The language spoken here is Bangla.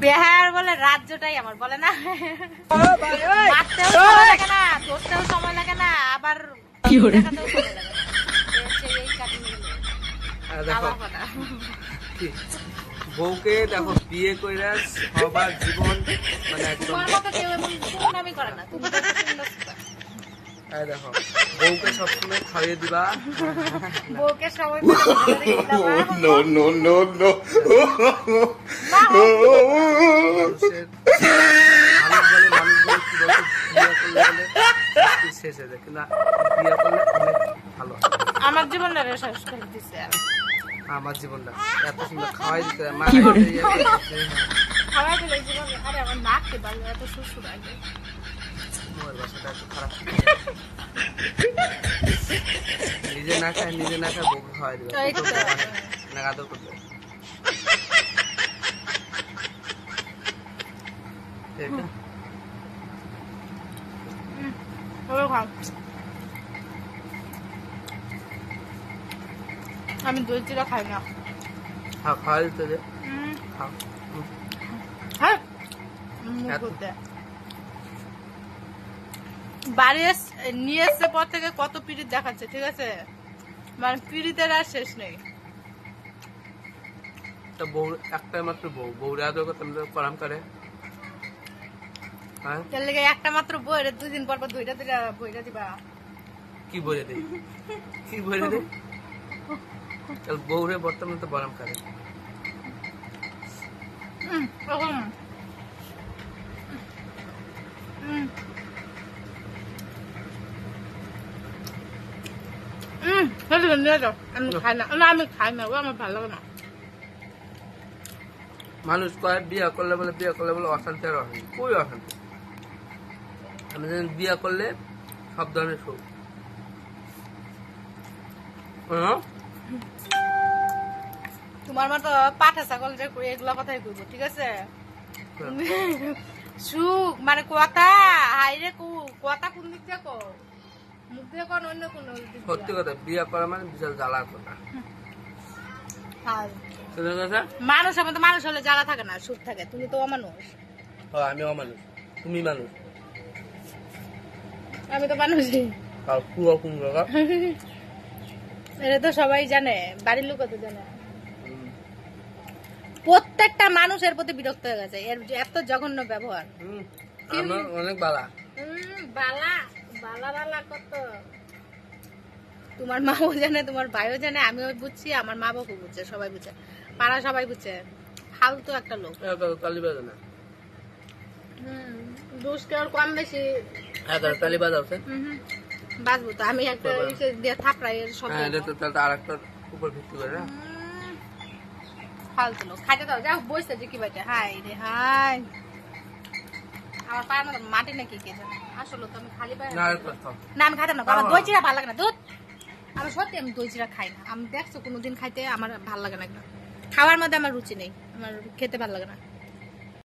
বিহার বলে রাজ্যটাই আমার বলে না মারতেও সময় লাগে না ধরতেও সময় লাগে না আবার দেখাতেও সময় লাগে না এই কাটিং বউকে দেখো বিয়ে কইরা সবার জীবন মানে একদম তোমার মতো কেউ এমন সুন্দরই করে না তুমি তো সুন্দর দেখো বউকে সবসময় খাইয়ে দিবা বউকে সবাই নো নো নো নো শেষ হয়ে যায় কিন্তু বিয়ে করলে অনেক ভালো আমার জীবনটা শেষ করে দিচ্ছে আমার জীবনটা এত সুন্দর খাওয়াই দিতে খাওয়াই দিলে জীবন আরে আমার নাককে ভালো এত সুসু লাগে বাসাটা একটু খারাপ নিজে না খায় বউকে খাওয়াই দিবে আদর করবে আমি দই চিরা খাই না খাওয়া দিতে যে খাও হ্যাঁ বাড়ি নিয়ে এসছে পর থেকে কত পিড়িত দেখাচ্ছে ঠিক আছে মানে পিড়িতের আর শেষ নেই বউ একটাই মাত্র বউরে আদর করতে করাম করে তার লেগে একটা মাত্র বই দুদিন পর পর বইটা দিবা কি বলে দিই বউরে বর্তমানে তো বরাম করে আমি খাই না ও আমার ভালো লাগে না মানুষ কয় বিয়ে করলে বলে অশান্তি আর অশান্তি কই অশান্তি আমি জানি বিয়ে করলে সব ধরনের সুখ তোমার মতো পাঠা ছাগল যে এগুলা কথাই কইব ঠিক আছে সুখ মানে কথা হাইরে কথা কোন দিক দিয়ে কো মুখ দিয়ে কোন অন্য কোন সত্যি কথা বিয়ে করা মানে বিশাল জ্বালার কথা মানুষ আমাদের মানুষ হলে জ্বালা থাকে না সুখ থাকে তুমি তো অমানুষ আমি অমানুষ তুমি মানুষ আমি তো মানুষই এটা তো সবাই জানে বাড়ির লোক তো জানে প্রত্যেকটা মানুষের প্রতি বিরক্ত হয়ে গেছে এর এত জঘন্য ব্যবহার অনেক বালা বালা কত তোমার মাও জানে তোমার ভাইও জানে আমিও বুঝছি আমার মা বাবু বুঝছে সবাই বুঝছে পাড়া সবাই বুঝছে ফালতু একটা লোক দোষ কেউ কম বেশি বাঁচবো তো আমি একটা দিয়ে থাপড়াই সব ফালতু লোক খাইতে দাও যাও বসতে যে কি বাইতে হাই রে হাই আমার পায়ের মতো মাটি নাকি কে জানে আসলে তো আমি খালি পায়ে না আমি খাইতাম না আমার দই চিরা ভালো লাগে না দুধ আমি সত্যি আমি দই চিরা খাই না আমি দেখছো কোনোদিন খাইতে আমার ভালো লাগে না একদম খাওয়ার মধ্যে আমার রুচি নেই আমার খেতে ভালো লাগে না